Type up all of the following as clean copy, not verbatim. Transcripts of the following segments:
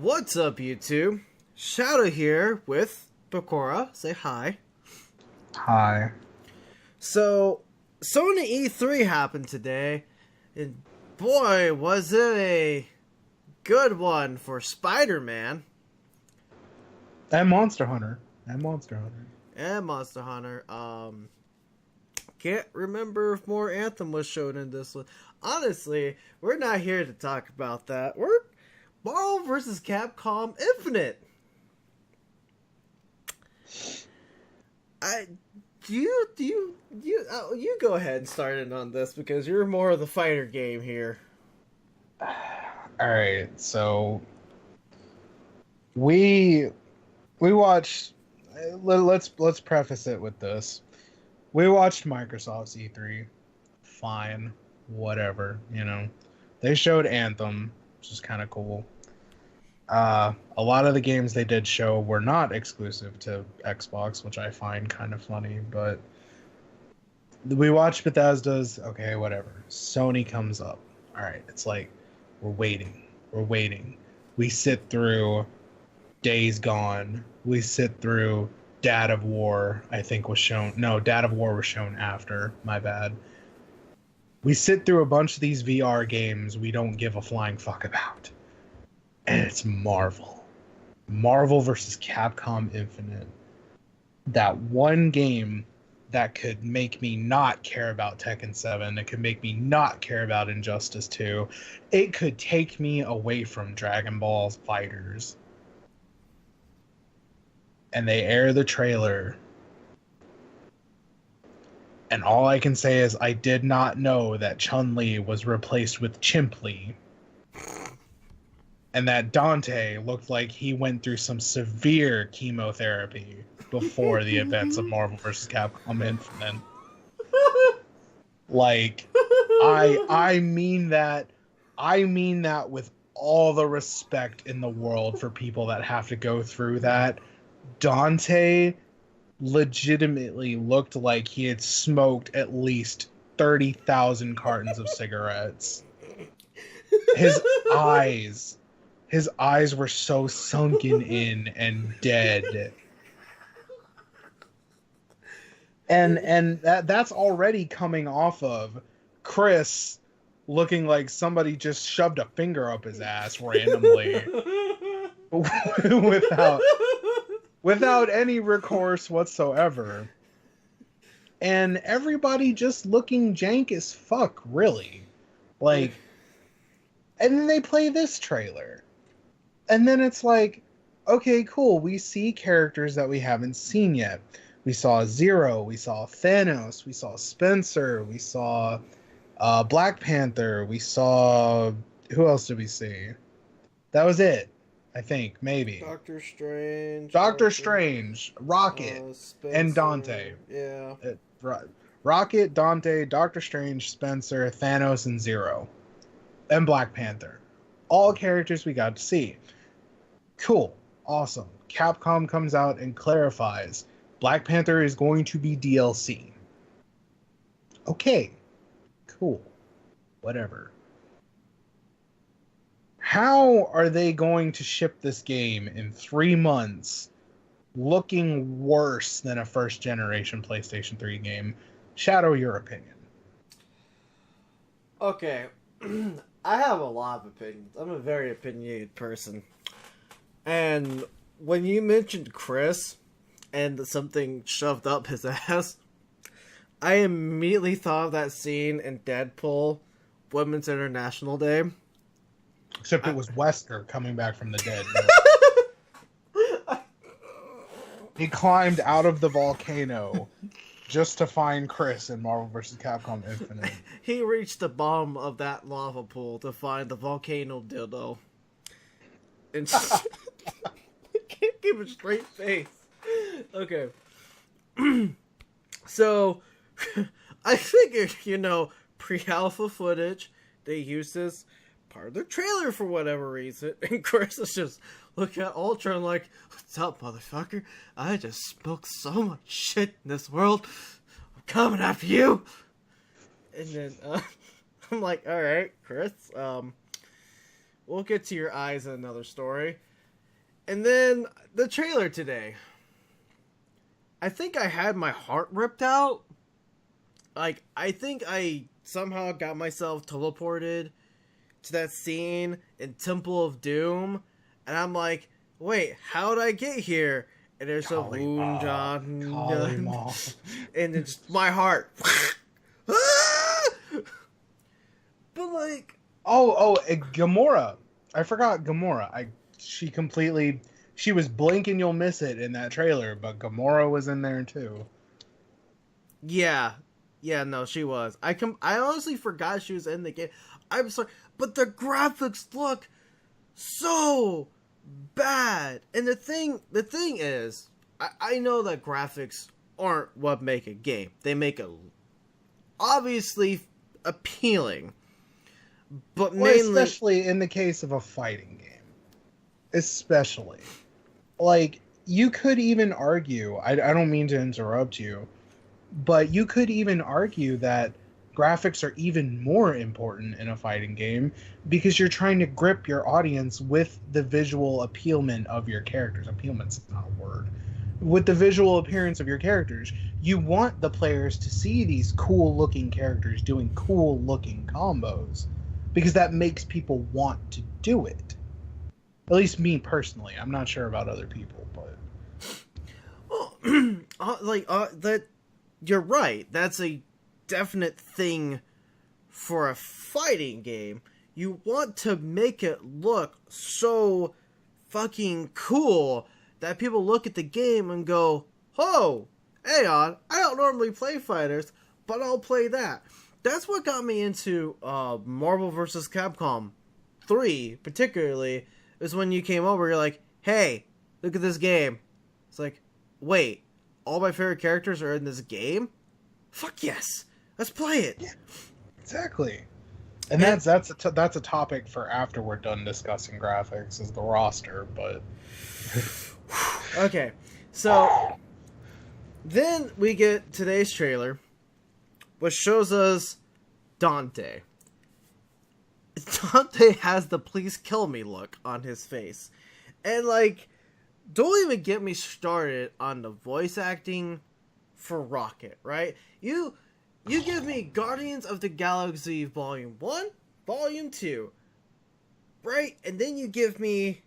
What's up, YouTube? Shadow here with Bakura. Say hi. Hi. So, Sony E3 happened today, and boy, was it a good one for Spider-Man And Monster Hunter. And Monster Hunter. and Monster Hunter. Can't remember if more Anthem was shown in this one. Honestly, we're not here to talk about that. We're Marvel vs. Capcom Infinite. You go ahead and start in on this because you're more of the fighter game here. Alright, so we watched let's preface it with this. We watched Microsoft's E3. Fine. Whatever, They showed Anthem, which is kind of cool. A lot of the games they did show were not exclusive to Xbox, which I find kind of funny, but we watched Bethesda's, okay, whatever. Sony comes up. All right, it's like, we're waiting. We sit through Days Gone. We sit through Dad of War, I think was shown. No, Dad of War was shown after, my bad. We sit through a bunch of these VR games we don't give a flying fuck about. And it's Marvel. Marvel versus Capcom Infinite. That one game that could make me not care about Tekken 7. It could make me not care about Injustice 2. It could take me away from Dragon Ball Fighters. And they air the trailer. And all I can say is I did not know that Chun-Li was replaced with Chimp-Li. And that Dante looked like he went through some severe chemotherapy before the events of Marvel vs. Capcom Infinite. Like, I mean that with all the respect in the world for people that have to go through that. Dante legitimately looked like he had smoked at least 30,000 cartons of cigarettes. His eyes were so sunken in and dead. And that's already coming off of Chris looking like somebody just shoved a finger up his ass randomly without any recourse whatsoever. And everybody just looking jank as fuck, really. Like, and then they play this trailer. And then it's like, okay, cool. We see characters that we haven't seen yet. We saw Zero. We saw Thanos. We saw Spencer. We saw Black Panther. We saw... Who else did we see? That was it, I think. Maybe. Doctor Strange. Rocket. And Dante. Yeah. Rocket, Dante, Doctor Strange, Spencer, Thanos, and Zero. And Black Panther. All characters we got to see. Cool. Awesome. Capcom comes out and clarifies Black Panther is going to be DLC. Okay. Cool. Whatever. How are they going to ship this game in 3 months looking worse than a first generation PlayStation 3 game? Shadow, your opinion. Okay. I have a lot of opinions. I'm a very opinionated person. And when you mentioned Chris and something shoved up his ass, I immediately thought of that scene in Deadpool, Women's International Day. Except it was Wesker coming back from the dead. He climbed out of the volcano just to find Chris in Marvel vs. Capcom Infinite. He reached the bottom of that lava pool to find the volcano dildo. And can't give a straight face. Okay. So, I figured, pre-alpha footage, they used this part of the trailer for whatever reason. And Chris is just looking at Ultron like, "What's up, motherfucker? I just smoked so much shit in this world. I'm coming after you." And then, I'm like, alright, Chris, we'll get to your eyes in another story. And then the trailer today. I think I had my heart ripped out. Like, I think I somehow got myself teleported to that scene in Temple of Doom. And I'm like, wait, how'd I get here? And there's a wound on. And it's my heart. But like... Gamora. I forgot Gamora. She was blink and you'll miss it in that trailer, but Gamora was in there too. Yeah, no, she was. I honestly forgot she was in the game. I'm sorry, but the graphics look so bad. And the thing is, I know that graphics aren't what make a game. They make it obviously appealing, but mainly, especially in the case of a fighting game. Especially, like, you could even argue. I don't mean to interrupt you, but you could even argue that graphics are even more important in a fighting game because you're trying to grip your audience with the visual appealment of your characters. Appealment's not a word. With the visual appearance of your characters, you want the players to see these cool-looking characters doing cool-looking combos because that makes people want to do it. At least me personally. I'm not sure about other people, but... Well, that... You're right. That's a definite thing for a fighting game. You want to make it look so fucking cool that people look at the game and go, oh, hang on, I don't normally play fighters, but I'll play that. That's what got me into Marvel vs. Capcom 3, particularly, is when you came over, you're like, hey, look at this game. It's like, wait, all my favorite characters are in this game? Fuck yes, let's play it. Yeah, exactly. And that's a topic for after we're done discussing graphics, is the roster, but... Okay, so then we get today's trailer, which shows us Dante. Dante has the please kill me look on his face. And like, don't even get me started on the voice acting for Rocket, right? You give me Guardians of the Galaxy Volume 1, Volume 2, right? And then you give me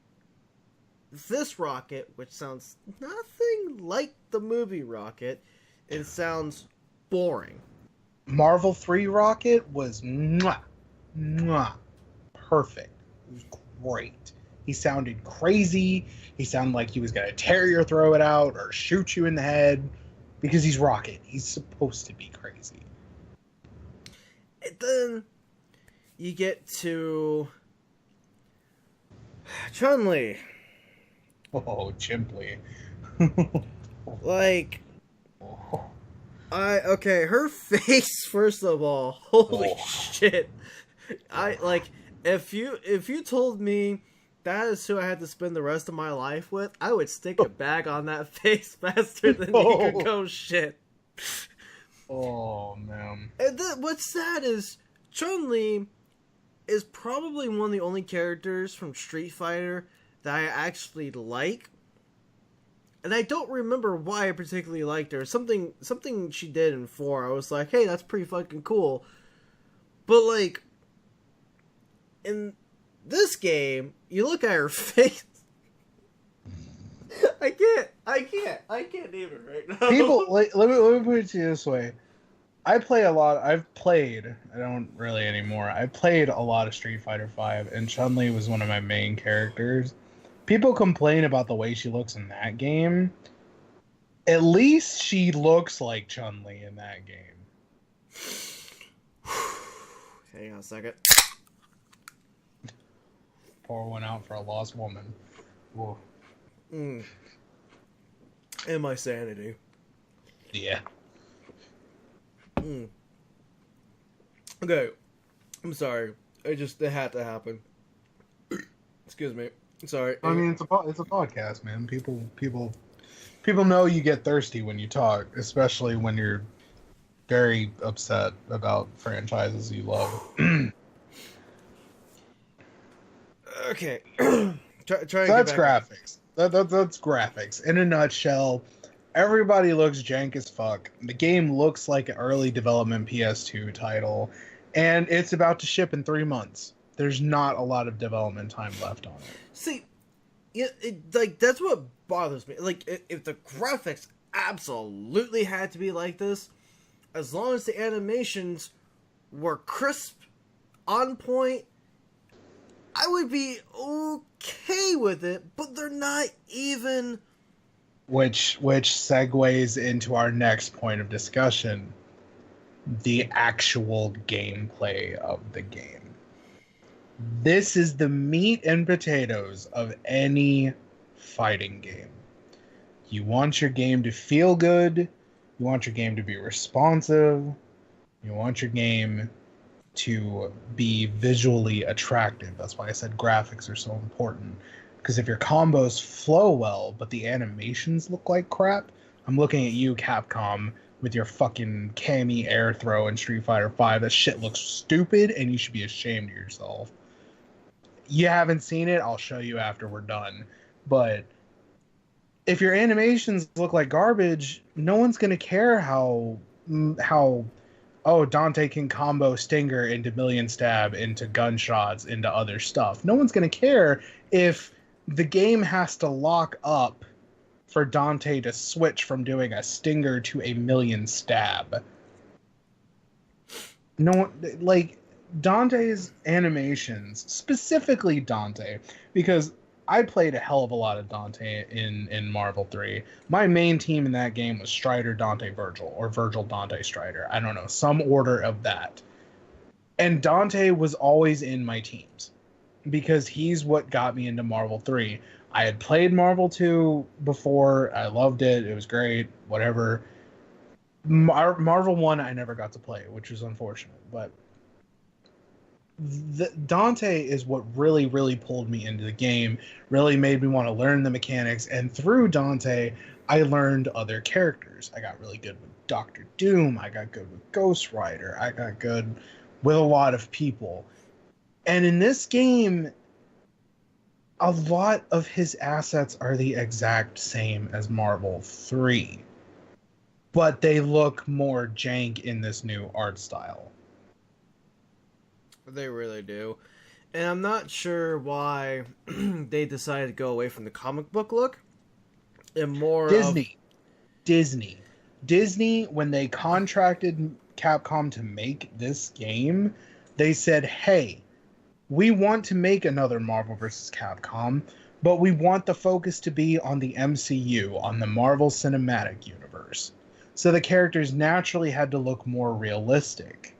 this Rocket, which sounds nothing like the movie Rocket. It sounds boring. Marvel 3 Rocket was perfect. It was great. He sounded crazy. He sounded like he was going to tear your throat out or shoot you in the head because he's Rocket. He's supposed to be crazy. And then you get to Chun-Li. Oh, Chimply. Like, okay, her face, first of all, holy shit. If you told me that is who I had to spend the rest of my life with, I would stick a bag on that face faster than you could go shit. Oh, man. And then what's sad is Chun-Li is probably one of the only characters from Street Fighter that I actually like. And I don't remember why I particularly liked her. Something she did in 4, I was like, hey, that's pretty fucking cool. But like, in this game, you look at her face. I can't even right now. People, let me put it to you this way. I don't really anymore. I played a lot of Street Fighter V, and Chun-Li was one of my main characters. People complain about the way she looks in that game. At least she looks like Chun-Li in that game. Hang on a second. Pour one out for a lost woman. Whoa. And my sanity. Yeah. Okay. I'm sorry. It had to happen. Excuse me. Sorry. I mean, it's a podcast, man. People know you get thirsty when you talk, especially when you're very upset about franchises you love. Okay. try so that's graphics. That's graphics. In a nutshell, everybody looks jank as fuck. The game looks like an early development PS2 title, and it's about to ship in 3 months. There's not a lot of development time left on it. See, like that's what bothers me. Like, if the graphics absolutely had to be like this, as long as the animations were crisp, on point, I would be okay with it. But they're not even. Which segues into our next point of discussion: the actual gameplay of the game. This is the meat and potatoes of any fighting game. You want your game to feel good, you want your game to be responsive, you want your game to be visually attractive. That's why I said graphics are so important. Because if your combos flow well, but the animations look like crap, I'm looking at you, Capcom, with your fucking Kami air throw in Street Fighter V. That shit looks stupid, and you should be ashamed of yourself. You haven't seen it, I'll show you after we're done. But if your animations look like garbage, no one's gonna care how Dante can combo Stinger into Million Stab, into gunshots, into other stuff. No one's gonna care if the game has to lock up for Dante to switch from doing a Stinger to a Million Stab. No one, like, Dante's animations, specifically Dante, because I played a hell of a lot of Dante in Marvel 3. My main team in that game was Strider, Dante, Virgil, or Virgil, Dante, Strider. I don't know, some order of that. And Dante was always in my teams because he's what got me into Marvel 3. I had played Marvel 2 before. I loved it. It was great. Whatever. Marvel 1 I never got to play, which was unfortunate. But Dante is what really, really pulled me into the game, really made me want to learn the mechanics, and through Dante, I learned other characters. I got really good with Doctor Doom, I got good with Ghost Rider, I got good with a lot of people. And in this game, a lot of his assets are the exact same as Marvel 3, but they look more jank in this new art style. They really do. And I'm not sure why they decided to go away from the comic book look and more Disney, when they contracted Capcom to make this game, they said, hey, we want to make another Marvel vs. Capcom, but we want the focus to be on the MCU, on the Marvel Cinematic Universe. So the characters naturally had to look more realistic.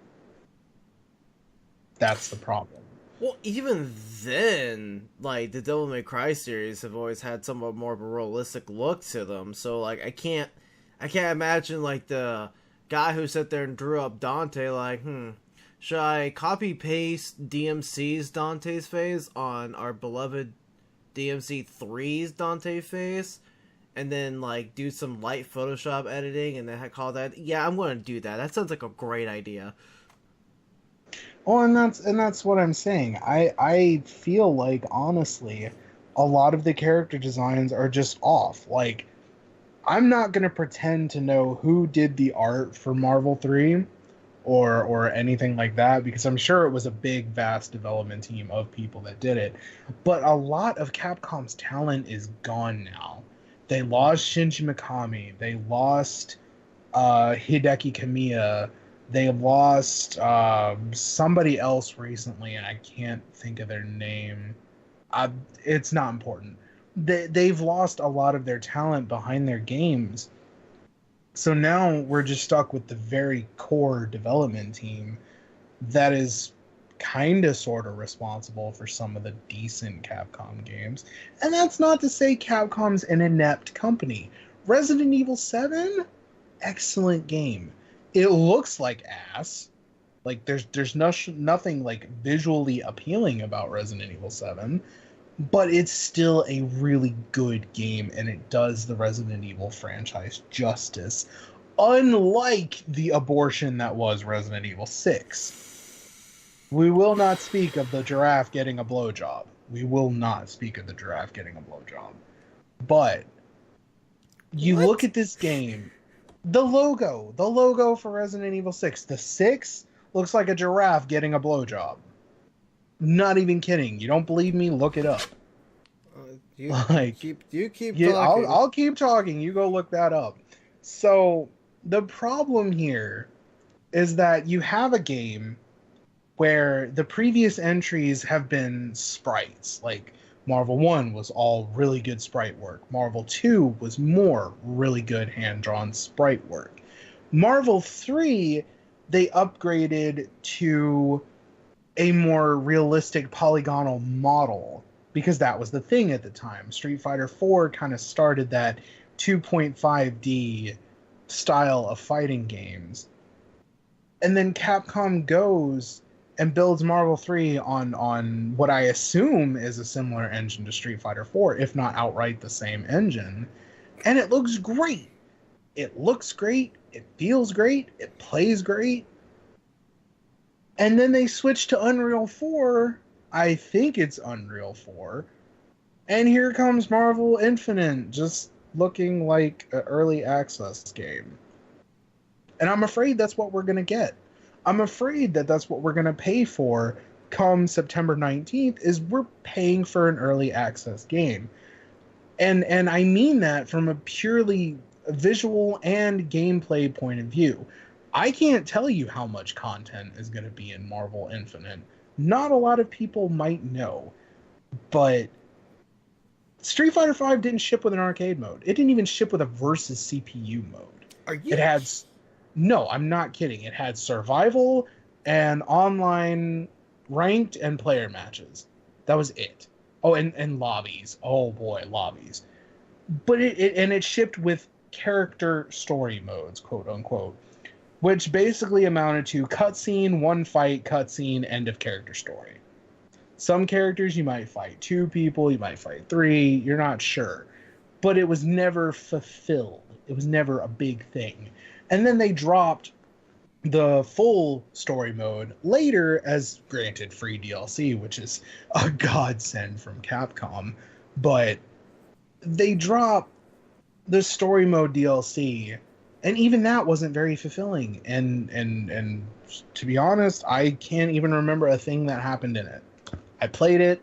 That's the problem. Well, even then, like, the Devil May Cry series have always had somewhat more of a realistic look to them. So, like, I can't imagine, like, the guy who sat there and drew up Dante, like, should I copy-paste DMC's Dante's face on our beloved DMC 3's Dante face? And then, like, do some light Photoshop editing and then call that... Yeah, I'm going to do that. That sounds like a great idea. Oh, and that's what I'm saying. I feel like, honestly, a lot of the character designs are just off. Like, I'm not gonna pretend to know who did the art for Marvel 3 or anything like that, because I'm sure it was a big, vast development team of people that did it. But a lot of Capcom's talent is gone now. They lost Shinji Mikami. They lost Hideki Kamiya. They lost somebody else recently, and I can't think of their name. It's not important. They've lost a lot of their talent behind their games. So now we're just stuck with the very core development team that is kind of sort of responsible for some of the decent Capcom games. And that's not to say Capcom's an inept company. Resident Evil 7? Excellent game. It looks like ass. Like, there's nothing like visually appealing about Resident Evil 7, but it's still a really good game, and it does the Resident Evil franchise justice, unlike the abortion that was Resident Evil 6. We will not speak of the giraffe getting a blowjob. We will not speak of the giraffe getting a blowjob. But you look What? at this game, the logo for Resident Evil 6, the 6 looks like a giraffe getting a blowjob. Not even kidding. You don't believe me? Look it up. Like, You keep yeah, talking. I'll keep talking. You go look that up. So the problem here is that you have a game where the previous entries have been sprites. Like Marvel 1 was all really good sprite work. Marvel 2 was more really good hand-drawn sprite work. Marvel 3 they upgraded to a more realistic polygonal model because that was the thing at the time. Street Fighter 4 kind of started that 2.5D style of fighting games. And then Capcom goes and builds Marvel 3 on what I assume is a similar engine to Street Fighter 4, if not outright the same engine. And it looks great. It looks great. It feels great. It plays great. And then they switch to Unreal 4. I think it's Unreal 4. And here comes Marvel Infinite, just looking like an early access game. And I'm afraid that's what we're going to get. I'm afraid that that's what we're going to pay for come September 19th is we're paying for an early access game. And I mean that from a purely visual and gameplay point of view. I can't tell you how much content is going to be in Marvel Infinite. Not a lot of people might know, but Street Fighter V didn't ship with an arcade mode. It didn't even ship with a versus CPU mode. Are you? It had no, I'm not kidding. It had survival and online ranked and player matches. That was it. Oh, and lobbies. Oh boy, lobbies. But it shipped with character story modes, quote unquote, which basically amounted to cutscene, one fight, cutscene, end of character story. Some characters you might fight 2 people, you might fight 3, you're not sure. But it was never fulfilled. It was never a big thing. And then they dropped the full story mode later as granted free DLC, which is a godsend from Capcom. But they dropped the story mode DLC, and even that wasn't very fulfilling. And to be honest, I can't even remember a thing that happened in it. I played it.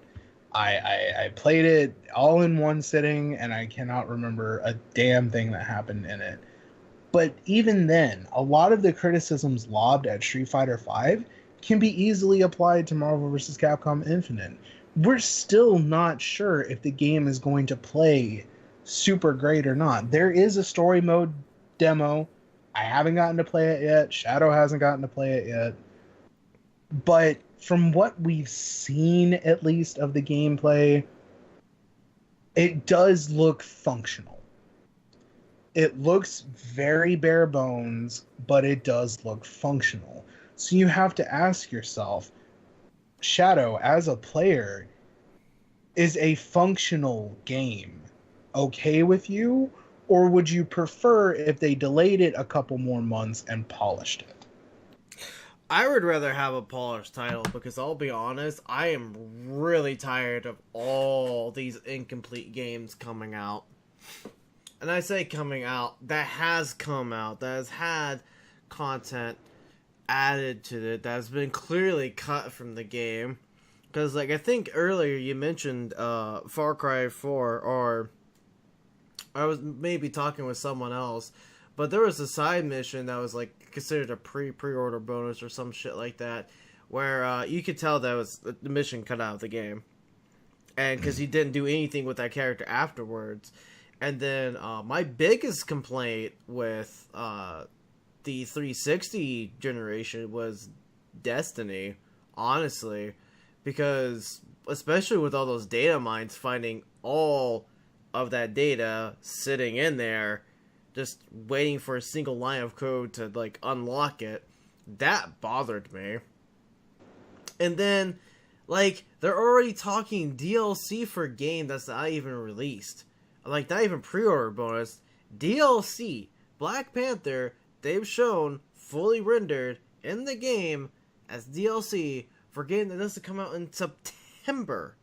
I played it all in one sitting, and I cannot remember a damn thing that happened in it. But even then, a lot of the criticisms lobbed at Street Fighter V can be easily applied to Marvel vs. Capcom Infinite. We're still not sure if the game is going to play super great or not. There is a story mode demo. I haven't gotten to play it yet. Shadow hasn't gotten to play it yet. But from what we've seen, at least, of the gameplay, it does look functional. It looks very bare bones, but it does look functional. So you have to ask yourself, Shadow, as a player, is a functional game okay with you? Or would you prefer if they delayed it a couple more months and polished it? I would rather have a polished title because I'll be honest, I am really tired of all these incomplete games coming out. And I say coming out, that has come out, that has had content added to it, that has been clearly cut from the game. Because, like, I think earlier you mentioned Far Cry 4, or I was maybe talking with someone else, but there was a side mission that was, like, considered a pre-order bonus or some shit like that, where you could tell that was the mission cut out of the game. And because he didn't do anything with that character afterwards. And then my biggest complaint with the 360 generation was Destiny, honestly. Because, especially with all those data mines finding all of that data sitting in there, just waiting for a single line of code to, like, unlock it, that bothered me. And then, like, they're already talking DLC for a game that's not even released. Like, not even pre-order bonus. DLC. Black Panther, they've shown fully rendered in the game as DLC for a game that doesn't come out in September.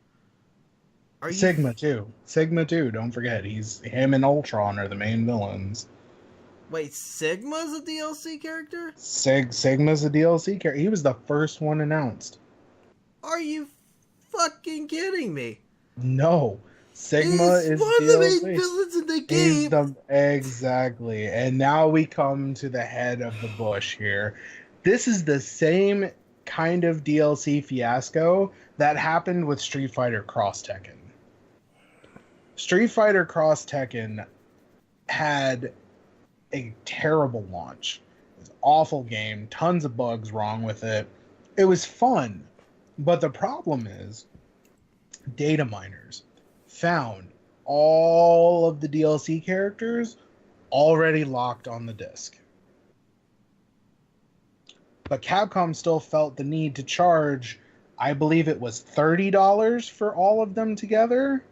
Are you Sigma too. Sigma too. Don't forget, him and Ultron are the main villains. wait? Sigma's a DLC character? Sigma's a DLC character. He was the first one announced. Are you fucking kidding me? No, Sigma He's is one of the main DLC. villains in the He's game. the exactly. And now we come to the head of the bush here. This is the same kind of DLC fiasco that happened with Street Fighter Cross Tekken. Street Fighter Cross Tekken had a terrible launch. It was an awful game, tons of bugs wrong with it. It was fun, but the problem is data miners found all of the DLC characters already locked on the disc. But Capcom still felt the need to charge, I believe it was $30 for all of them together.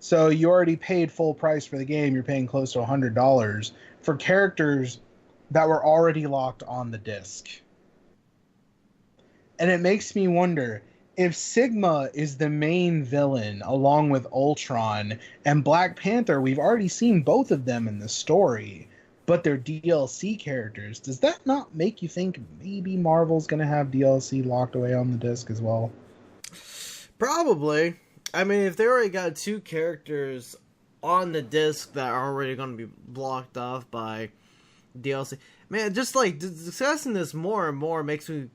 So you already paid full price for the game. You're paying close to $100 for characters that were already locked on the disc. And it makes me wonder if Sigma is the main villain along with Ultron and Black Panther. We've already seen both of them in the story, but they're DLC characters. Does that not make you think maybe Marvel's going to have DLC locked away on the disc as well? Probably. I mean, if they already got two characters on the disc that are already going to be blocked off by DLC, man, just like discussing this more and more makes me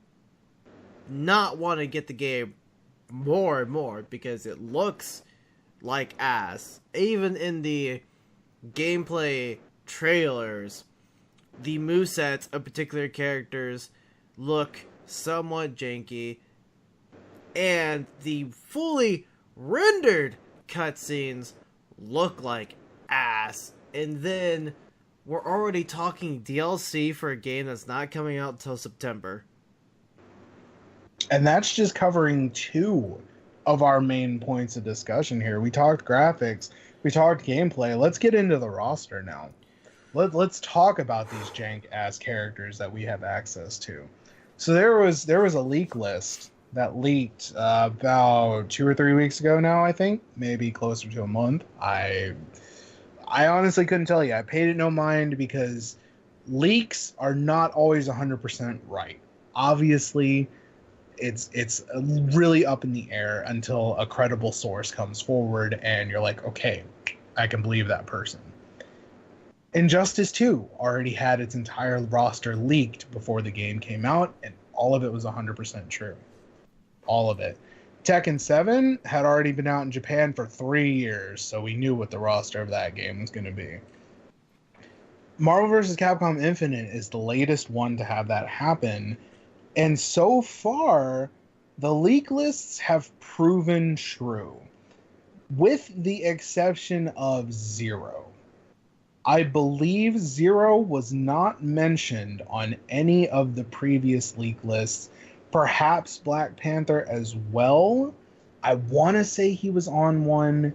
not want to get the game more and more because it looks like ass. Even in the gameplay trailers, the movesets of particular characters look somewhat janky, and the fully rendered cutscenes look like ass. And then we're already talking DLC for a game that's not coming out until September. And that's just covering two of our main points of discussion here. We talked graphics, we talked gameplay. Let's get into the roster now. Let's talk about these jank ass characters that we have access to. So there was a leak list that leaked about 2 or 3 weeks ago now, I think, maybe closer to a month. I honestly couldn't tell you. I paid it no mind because leaks are not always 100% right. Obviously, it's really up in the air until a credible source comes forward and you're like, okay, I can believe that person. Injustice 2 already had its entire roster leaked before the game came out, and all of it was 100% true. All of it. Tekken 7 had already been out in Japan for 3 years, so we knew what the roster of that game was going to be. Marvel vs. Capcom Infinite is the latest one to have that happen, and so far, the leak lists have proven true, with the exception of Zero. I believe Zero was not mentioned on any of the previous leak lists. Perhaps Black Panther as well. I want to say he was on one,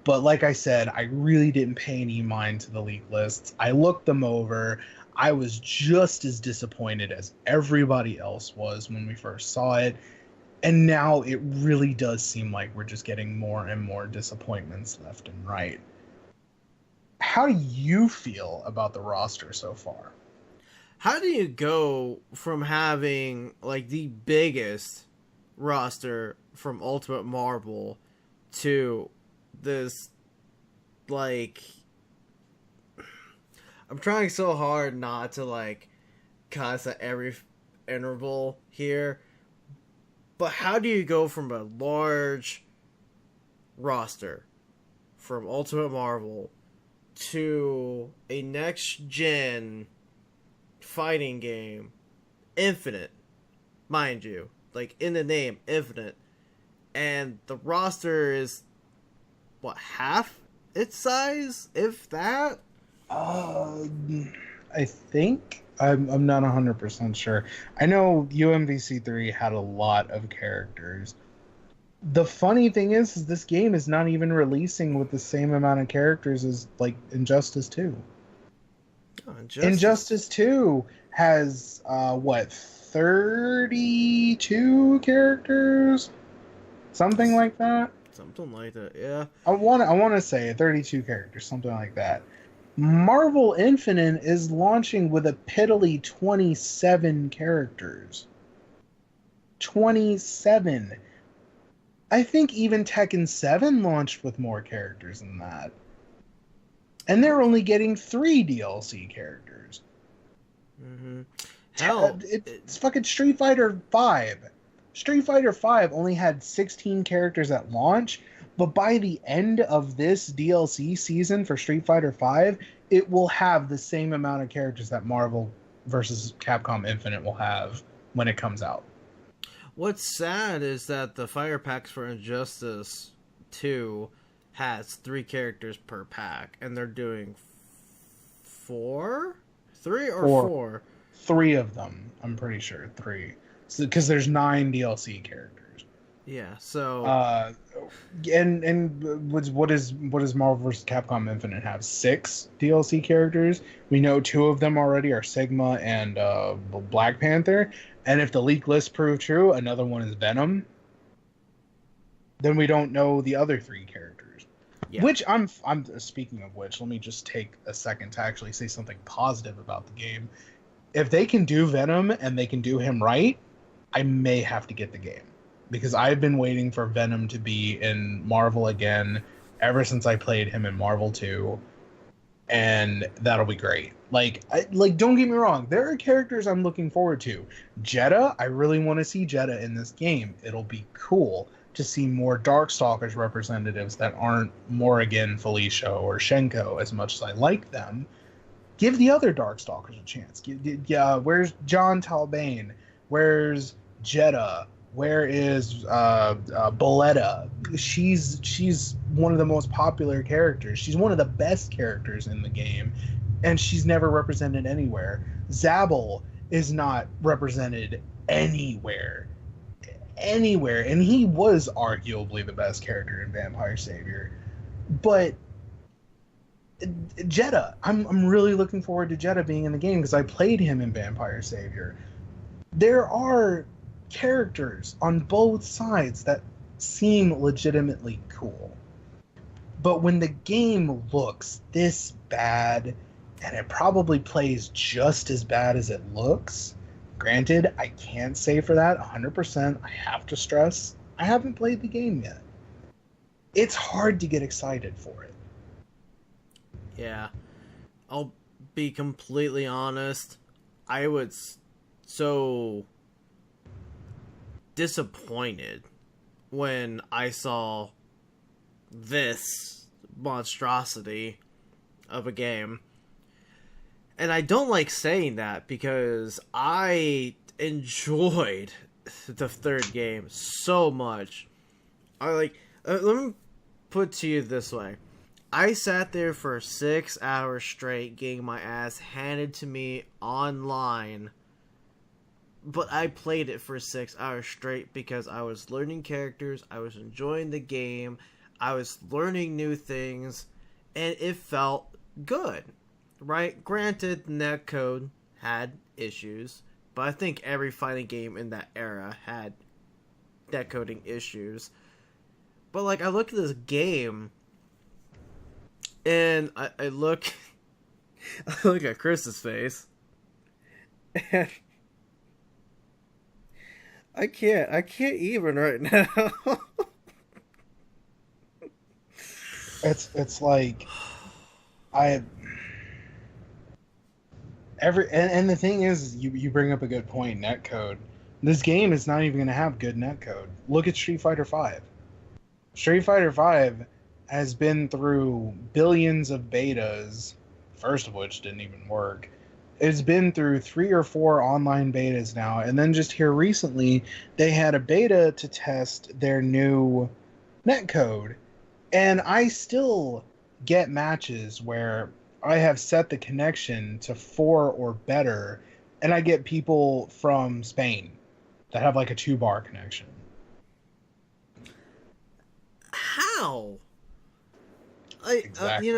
but like I said, I really didn't pay any mind to the leak lists. I looked them over. I was just as disappointed as everybody else was when we first saw it. And now it really does seem like we're just getting more and more disappointments left and right. How do you feel about the roster so far? How do you go from having like the biggest roster from Ultimate Marvel to this, like, I'm trying so hard not to like cuss at every interval here, but how do you go from a large roster from Ultimate Marvel to a next gen fighting game, Infinite, mind you, like in the name, Infinite, and the roster is what, half its size, if that? I think I'm not 100% sure. I know UMVC3 had a lot of characters. The funny thing is this game is not even releasing with the same amount of characters as like Injustice 2. Injustice 2 has 32 characters? Something like that. Something like that, yeah. I want to say 32 characters, something like that. Marvel Infinite is launching with a piddly 27 characters. 27. I think even Tekken 7 launched with more characters than that. And they're only getting 3 DLC characters. Mm-hmm. Hell, It's fucking Street Fighter 5. Street Fighter 5 only had 16 characters at launch, but by the end of this DLC season for Street Fighter 5, it will have the same amount of characters that Marvel versus Capcom Infinite will have when it comes out. what's sad is that the fire packs for Injustice 2 has 3 characters per pack, and they're doing 4? 3 or 4? 3 of them, I'm pretty sure. 3. Because there's 9 DLC characters. Yeah, so and what is Marvel vs. Capcom Infinite have? 6 DLC characters. We know 2 of them already are Sigma and Black Panther. And if the leak list prove true, another one is Venom. Then we don't know the other 3 characters. Yeah. Which I'm speaking of which, let me just take a second to actually say something positive about the game. If they can do Venom and they can do him right, I may have to get the game. Because I've been waiting for Venom to be in Marvel again ever since I played him in Marvel 2. And that'll be great. Like, don't get me wrong. There are characters I'm looking forward to. Jeddah, I really want to see Jeddah in this game. It'll be cool to see more Darkstalkers representatives that aren't Morrigan, Felicia, or Shenko as much as I like them. Give the other Darkstalkers a chance. Where's John Talbane? Where's Jeddah? Where is Boletta? She's one of the most popular characters. She's one of the best characters in the game, and she's never represented anywhere. Zabel is not represented anywhere, and he was arguably the best character in Vampire Savior. But Jeddah, I'm really looking forward to Jeddah being in the game because I played him in Vampire Savior. There are characters on both sides that seem legitimately cool. But when the game looks this bad, and it probably plays just as bad as it looks, granted, I can't say for that 100%. I have to stress, I haven't played the game yet. It's hard to get excited for it. Yeah. I'll be completely honest. I was so disappointed when I saw this monstrosity of a game. And I don't like saying that because I enjoyed the third game so much. Let me put it to you this way. I sat there for 6 hours straight getting my ass handed to me online. But I played it for 6 hours straight because I was learning characters, I was enjoying the game, I was learning new things, and it felt good, right? Granted, netcode had issues, but I think every fighting game in that era had netcoding issues. But, like, I look at this game, and I look at Chris's face, and I can't even right now. It's like and the thing is, you bring up a good point, netcode. This game is not even going to have good netcode. Look at Street Fighter V. Street Fighter V has been through billions of betas, first of which didn't even work. It's been through 3 or 4 online betas now, and then just here recently, they had a beta to test their new netcode. And I still get matches where I have set the connection to 4 or better, and I get people from Spain that have like a 2-bar connection. How? Exactly.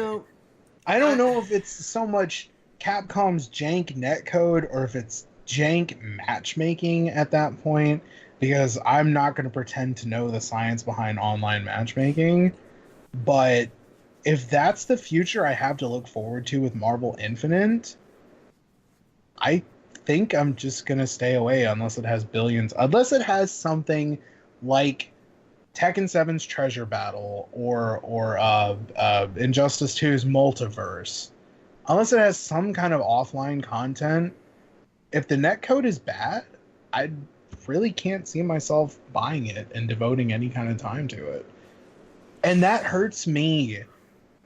I don't know if it's so much Capcom's jank netcode or if it's jank matchmaking at that point. because I'm not going to pretend to know the science behind online matchmaking. But if that's the future I have to look forward to with Marvel Infinite, I think I'm just going to stay away unless it has billions, unless it has something like Tekken 7's Treasure Battle or Injustice 2's Multiverse. Unless it has some kind of offline content, if the netcode is bad, I really can't see myself buying it and devoting any kind of time to it. And that hurts me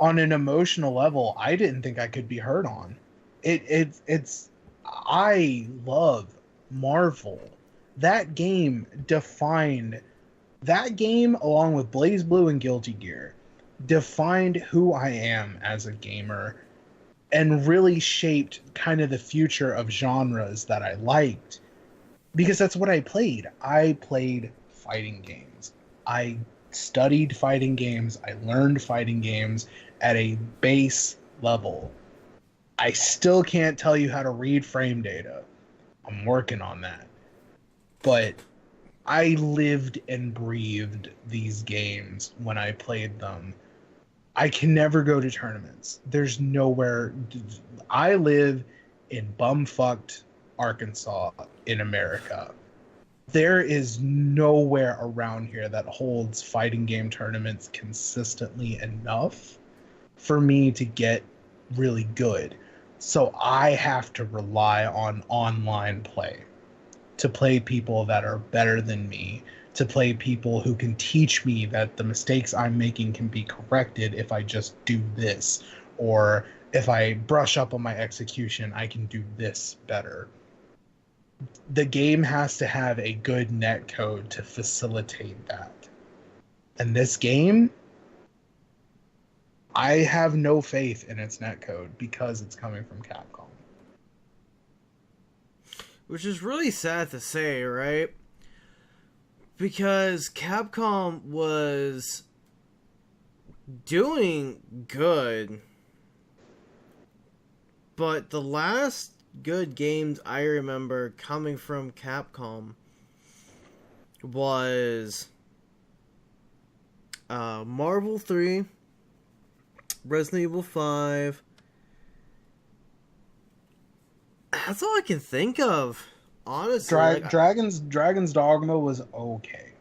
on an emotional level I didn't think I could be hurt on. It's I love Marvel. That game defined that game along with Blaze Blue and Guilty Gear defined who I am as a gamer and really shaped kind of the future of genres that I liked because that's what I played. I played fighting games. I studied fighting games. I learned fighting games at a base level. I still can't tell you how to read frame data. I'm working on that. But I lived and breathed these games when I played them. I can never go to tournaments. There's nowhere. I live in bumfucked Arkansas in America. There is nowhere around here that holds fighting game tournaments consistently enough for me to get really good. So I have to rely on online play to play people that are better than me, to play people who can teach me that the mistakes I'm making can be corrected if I just do this, or if I brush up on my execution, I can do this better. The game has to have a good netcode to facilitate that. And this game, I have no faith in its netcode because it's coming from Capcom. Which is really sad to say, right? Because Capcom was doing good, but the last good games I remember coming from Capcom was Marvel 3, Resident Evil 5. That's all I can think of, honestly. Dragon's Dogma was okay.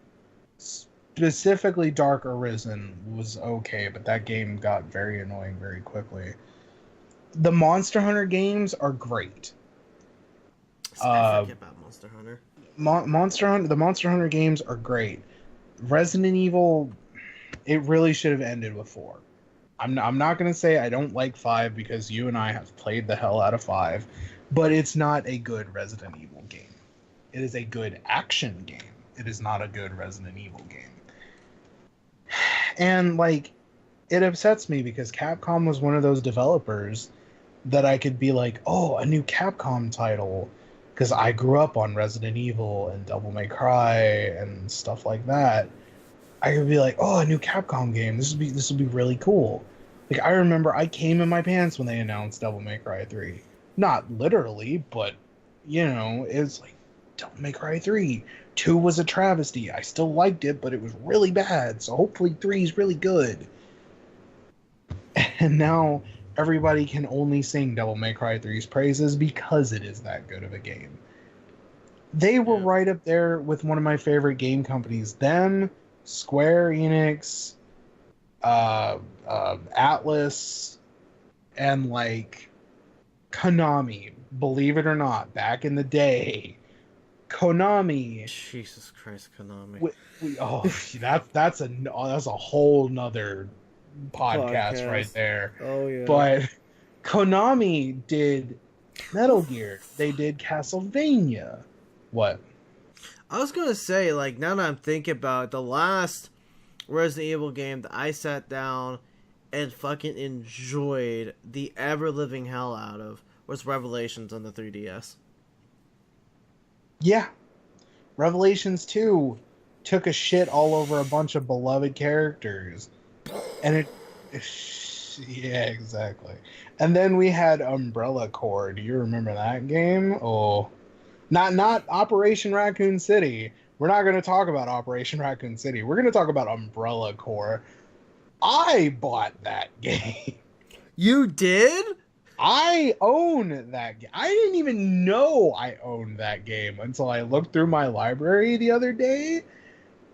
Specifically, Dark Arisen was okay, but that game got very annoying very quickly. The Monster Hunter games are great. I forget about Monster Hunter. The Monster Hunter games are great. Resident Evil, it really should have ended with 4. I'm not going to say I don't like 5 because you and I have played the hell out of 5, but it's not a good Resident Evil game. It is a good action game. It is not a good Resident Evil game. And, like, it upsets me because Capcom was one of those developers that I could be like, oh, a new Capcom title. Because I grew up on Resident Evil and Devil May Cry and stuff like that. I could be like, oh, a new Capcom game. This would be really cool. Like, I remember I came in my pants when they announced Devil May Cry 3. Not literally, but, you know, it's like, Devil May Cry 3. 2 was a travesty. I still liked it, but it was really bad. So hopefully 3 is really good. And now everybody can only sing Devil May Cry 3's praises because it is that good of a game. They were right up there with one of my favorite game companies. Them, Square Enix, Atlas, and like Konami. Believe it or not, back in the day, Konami. Jesus Christ, Konami. That's a whole nother podcast right there. Oh yeah. But Konami did Metal Gear. They did Castlevania. What? I was gonna say, like, now that I'm thinking about it, the last Resident Evil game that I sat down and fucking enjoyed the ever living hell out of was Revelations on the 3DS. Yeah. Revelations 2 took a shit all over a bunch of beloved characters. And it... Yeah, exactly. And then we had Umbrella Corps. Do you remember that game? Oh... Not Operation Raccoon City, We're not going to talk about Operation Raccoon City. We're going to talk about Umbrella Corps. I bought that game. You did? I own that game. I didn't even know I owned that game until I looked through my library the other day,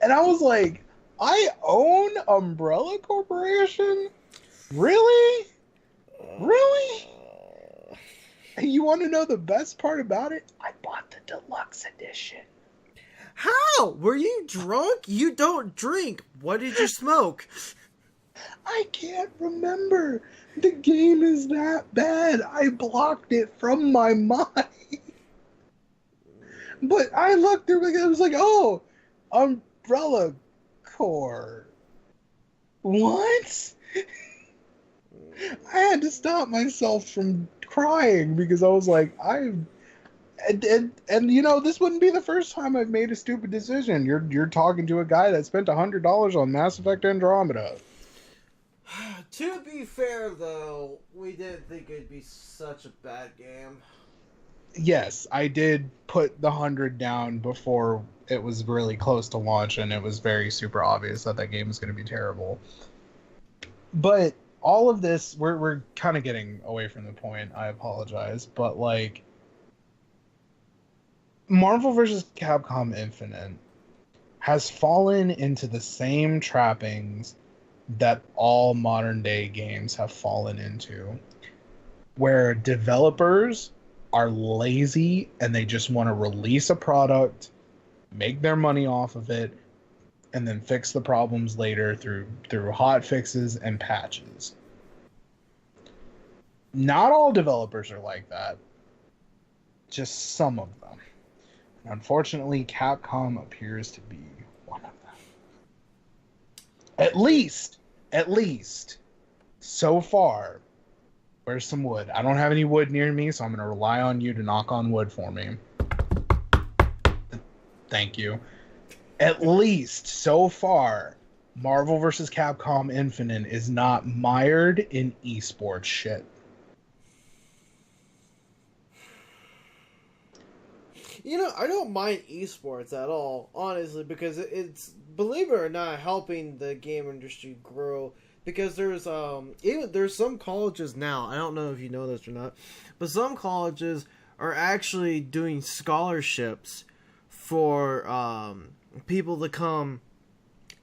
and I was like, I own Umbrella Corporation? Really? Really? You want to know the best part about it? I bought the deluxe edition. How? Were you drunk? You don't drink. What did you smoke? I can't remember. The game is that bad. I blocked it from my mind. But I looked through it, I was like, oh, Umbrella Corps. What? I had to stop myself from crying because I was like, and you know, this wouldn't be the first time I've made a stupid decision. You're talking to a guy that spent $100 on Mass Effect Andromeda. To be fair, though, we didn't think it'd be such a bad game. Yes, I did put the 100 down before it was really close to launch, and it was very super obvious that that game was going to be terrible. But all of this, we're kind of getting away from the point. I apologize, but like Marvel vs. Capcom Infinite has fallen into the same trappings that all modern day games have fallen into, where developers are lazy and they just want to release a product, make their money off of it, and then fix the problems later through hot fixes and patches. Not all developers are like that, just some of them. And unfortunately, Capcom appears to be one of them. At least, so far. Where's some wood? I don't have any wood near me, so I'm going to rely on you to knock on wood for me. Thank you. At least, so far, Marvel vs. Capcom Infinite is not mired in esports shit. You know, I don't mind esports at all, honestly, because it's, believe it or not, helping the game industry grow. Because there's some colleges now, I don't know if you know this or not, but some colleges are actually doing scholarships for people to come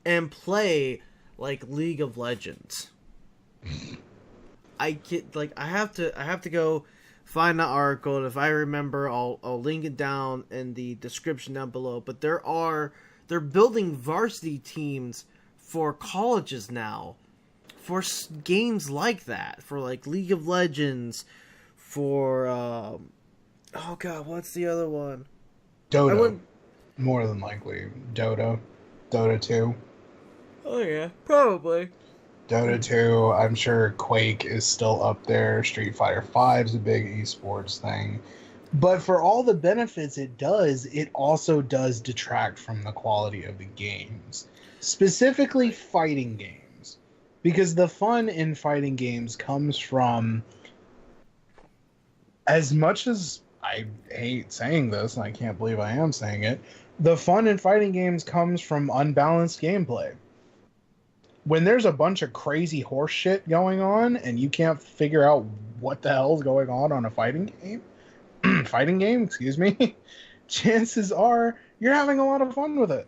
and play like League of Legends. I have to go find the article, and if I remember, I'll link it down in the description down below. But they're building varsity teams for colleges now, for games like that, for like League of Legends, for oh god, what's the other one? Dota, more than likely. Dota 2. Oh yeah, probably. Dota 2, I'm sure Quake is still up there. Street Fighter 5 is a big esports thing. But for all the benefits it does, it also does detract from the quality of the games. Specifically fighting games. Because the fun in fighting games comes from, as much as I hate saying this, and I can't believe I am saying it, the fun in fighting games comes from unbalanced gameplay. When there's a bunch of crazy horse shit going on and you can't figure out what the hell's going on a fighting game, excuse me, chances are you're having a lot of fun with it.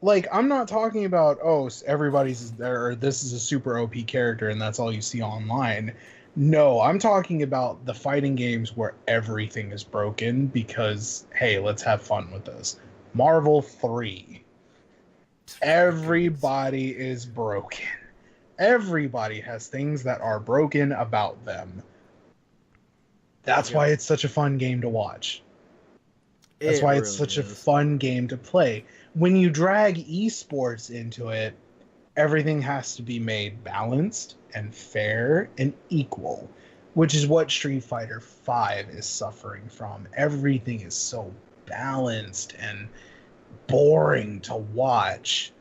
Like, I'm not talking about, oh, everybody's there, or this is a super OP character and that's all you see online. No, I'm talking about the fighting games where everything is broken because, hey, let's have fun with this. Marvel 3. Everybody is broken. Everybody has things that are broken about them. That's why it's such a fun game to watch. That's why it's such a fun game to play. When you drag esports into it, everything has to be made balanced and fair and equal, which is what Street Fighter 5 is suffering from. Everything is so balanced and boring to watch.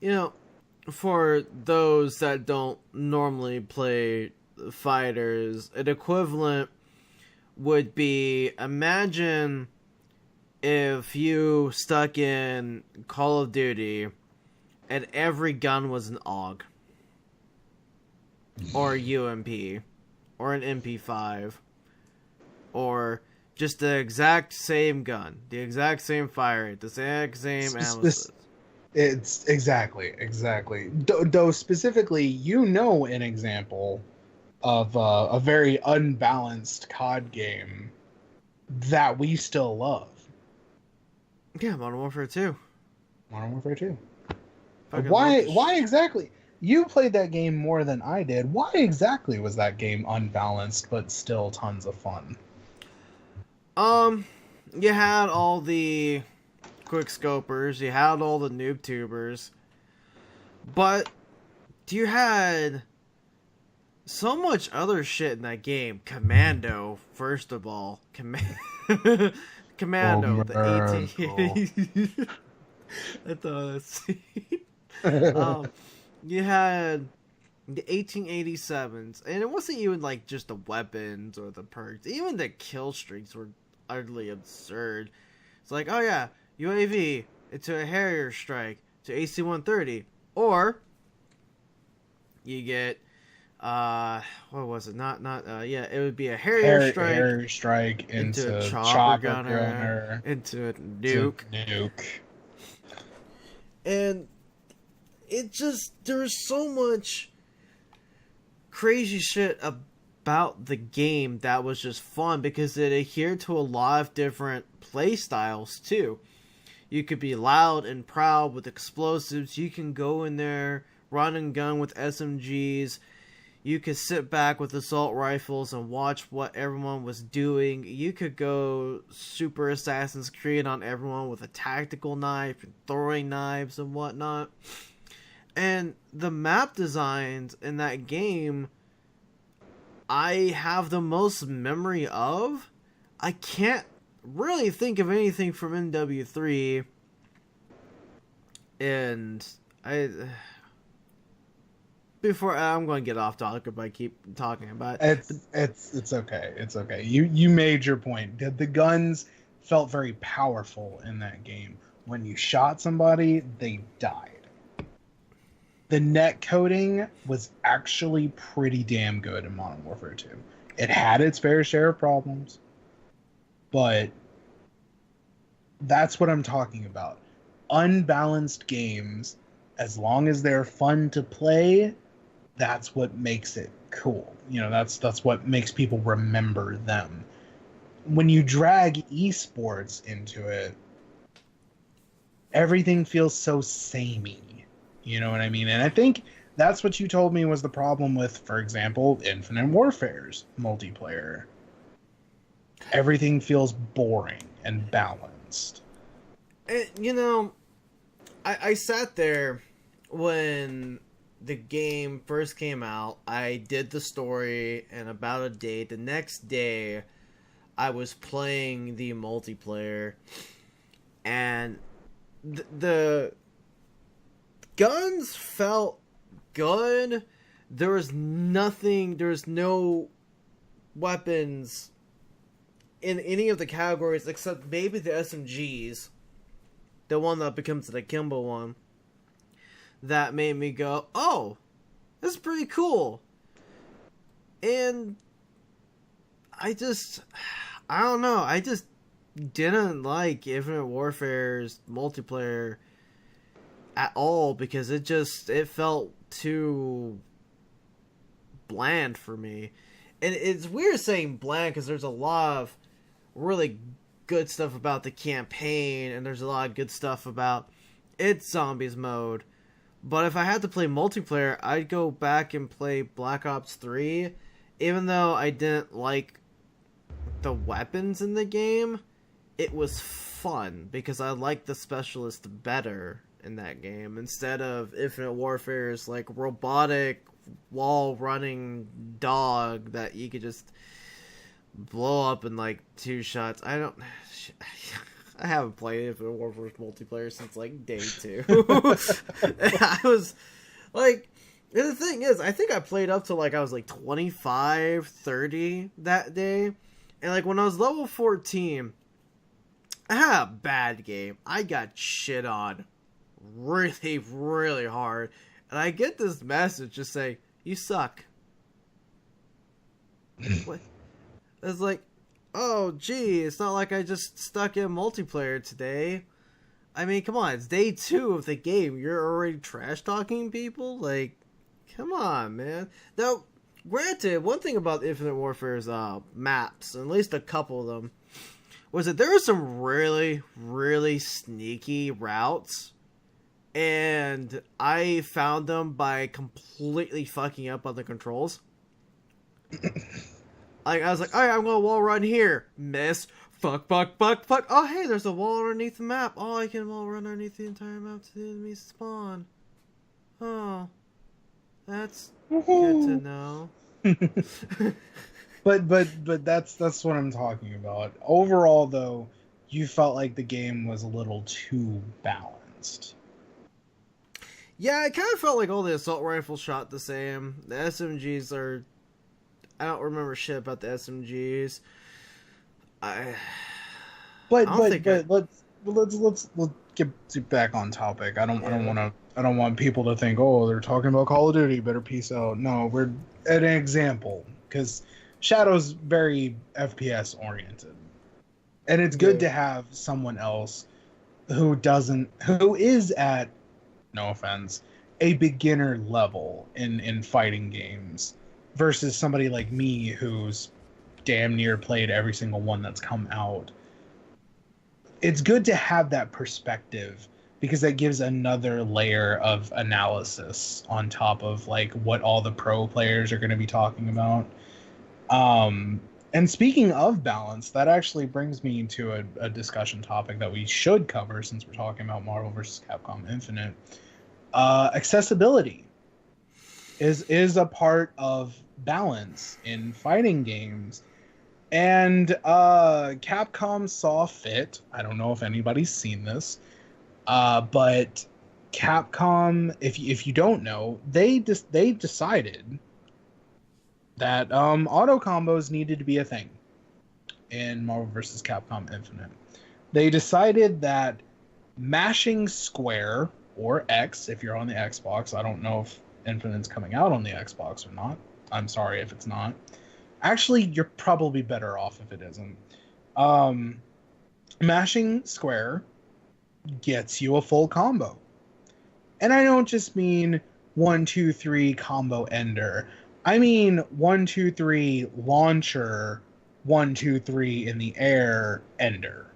You know, for those that don't normally play fighters, an equivalent would be, imagine if you stuck in Call of Duty and every gun was an AUG or a UMP or an MP5 or just the exact same gun, the exact same fire rate, the exact same ammo. It's exactly. Though specifically, an example of a very unbalanced COD game that we still love. Yeah, Modern Warfare 2. Modern Warfare 2. Fucking Why exactly? You played that game more than I did. Why exactly was that game unbalanced but still tons of fun? You had all the quick scopers, you had all the noob tubers, but you had so much other shit in that game. Commando, first of all. Commando, the 1880s. I thought you had the 1887s, and it wasn't even like just the weapons or the perks. Even the kill streaks were utterly absurd. It's like, oh yeah, UAV into a Harrier strike to AC-130, or you get what was it? It would be a Harrier strike into a chopper gunner into a nuke. And it just, there's so much crazy shit about the game that was just fun because it adhered to a lot of different play styles too. You could be loud and proud with explosives. You can go in there, run and gun with SMGs. You could sit back with assault rifles and watch what everyone was doing. You could go super Assassin's Creed on everyone with a tactical knife and throwing knives and whatnot. And the map designs in that game, I have the most memory of. I can't really think of anything from MW3. And before I'm going to get off topic if I keep talking about it. It's okay. It's okay. You made your point. The guns felt very powerful in that game. When you shot somebody, they died. The net coding was actually pretty damn good in Modern Warfare 2. It had its fair share of problems, but that's what I'm talking about. Unbalanced games, as long as they're fun to play, that's what makes it cool. You know, that's what makes people remember them. When you drag esports into it, everything feels so samey. You know what I mean? And I think that's what you told me was the problem with, for example, Infinite Warfare's multiplayer. Everything feels boring and balanced. You know, I sat there when the game first came out. I did the story in about a day. The next day, I was playing the multiplayer, and the guns felt good. There was no weapons in any of the categories except maybe the SMGs, the one that becomes the Kimbo one, that made me go, oh, this is pretty cool. And I don't know, I just didn't like Infinite Warfare's multiplayer at all because it felt too bland for me. And it's weird saying bland because there's a lot of really good stuff about the campaign and there's a lot of good stuff about its zombies mode. But if I had to play multiplayer, I'd go back and play Black Ops 3. Even though I didn't like the weapons in the game, it was fun because I liked the specialist better in that game instead of Infinite Warfare's like robotic wall running dog that you could just blow up in like 2 shots. I haven't played Infinite Warfare's multiplayer since like day 2. I was like, and the thing is, I think I played up to like I was like 25, 30 that day. And like when I was level 14, I had a bad game. I got shit on really, really hard. And I get this message just saying, you suck. What? It's like, oh, gee, it's not like I just stuck in multiplayer today. I mean, come on, it's day 2 of the game. You're already trash talking people? Like, come on, man. Now, granted, one thing about Infinite Warfare's maps, at least a couple of them, was that there were some really, really sneaky routes. And I found them by completely fucking up on the controls. Like, I was like, alright, I'm gonna wall run here. Miss. Fuck. Oh, hey, there's a wall underneath the map. Oh, I can wall run underneath the entire map to the enemy spawn. Oh. That's good to know. But that's what I'm talking about. Overall, though, you felt like the game was a little too balanced. Yeah, it kind of felt like all the assault rifles shot the same. The SMGs are... I don't remember shit about the SMGs. Let's get back on topic. I don't want people to think, oh, they're talking about Call of Duty, better peace out. No, we're at an example, because Shadow's very FPS oriented. And it's good to have someone else who is at, no offense, a beginner level in fighting games versus somebody like me who's damn near played every single one that's come out. It's good to have that perspective because that gives another layer of analysis on top of like what all the pro players are going to be talking about. And speaking of balance, that actually brings me to a discussion topic that we should cover since we're talking about Marvel vs. Capcom Infinite. Accessibility is a part of balance in fighting games. And Capcom saw fit, I don't know if anybody's seen this, but Capcom, if you don't know, they decided that auto combos needed to be a thing in Marvel vs. Capcom Infinite. They decided that mashing square or X, if you're on the Xbox, I don't know if Infinite's coming out on the Xbox or not. I'm sorry if it's not. Actually, you're probably better off if it isn't. Mashing square gets you a full combo. And I don't just mean 1, 2, 3 combo ender. I mean 1, 2, 3 launcher, 1, 2, 3 in the air ender.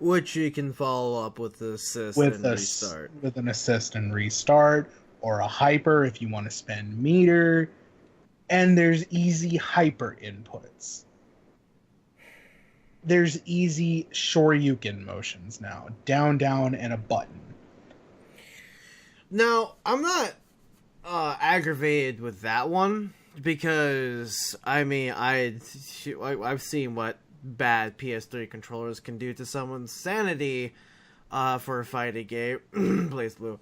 Which you can follow up with the assist and restart. With an assist and restart, or a hyper if you want to spend meter. And there's easy hyper inputs. There's easy Shoryuken motions now. Down, and a button. Now, I'm not aggravated with that one because, I mean, I've seen what bad PS3 controllers can do to someone's sanity for a fighting game. Blaze Blue.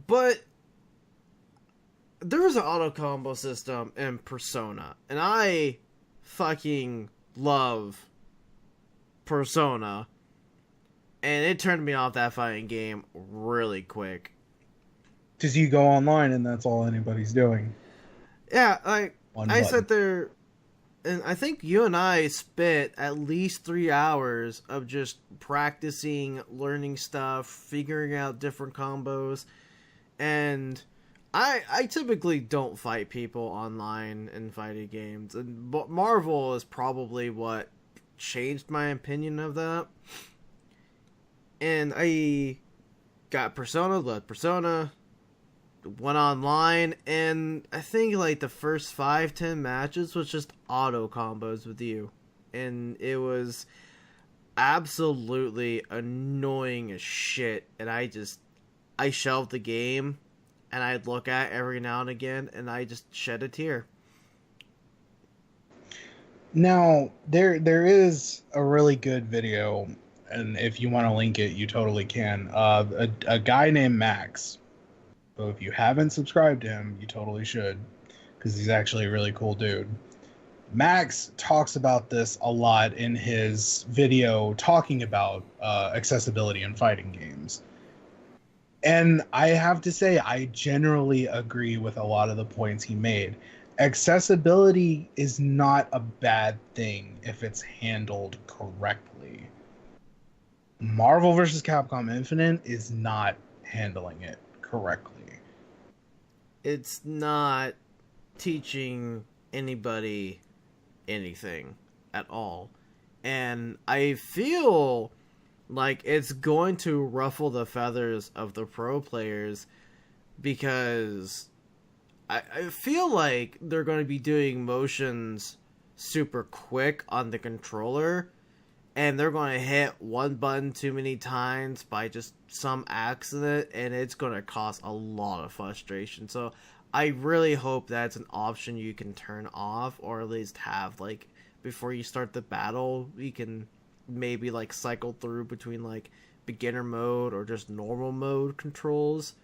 But there was an auto combo system in Persona, and I fucking love Persona, and it turned me off that fighting game really quick. Because you go online and that's all anybody's doing. Yeah, I sat there, and I think you and I spent at least 3 hours of just practicing, learning stuff, figuring out different combos. And I typically don't fight people online in fighting games. But Marvel is probably what changed my opinion of that. And I got Persona, led Persona, went online, and I think like the first 5-10 matches was just auto combos with you. And it was absolutely annoying as shit. And I shelved the game, and I'd look at it every now and again, and I just shed a tear. Now, there is a really good video, and if you want to link it, you totally can. A guy named Max. So if you haven't subscribed to him, you totally should, because he's actually a really cool dude. Max talks about this a lot in his video talking about accessibility in fighting games. And I have to say, I generally agree with a lot of the points he made. Accessibility is not a bad thing if it's handled correctly. Marvel vs. Capcom Infinite is not handling it correctly. It's not teaching anybody anything at all. And I feel like it's going to ruffle the feathers of the pro players because I feel like they're going to be doing motions super quick on the controller, and they're going to hit one button too many times by just some accident, and it's going to cause a lot of frustration. So I really hope that's an option you can turn off, or at least have, like, before you start the battle, you can maybe, like, cycle through between, like, beginner mode or just normal mode controls.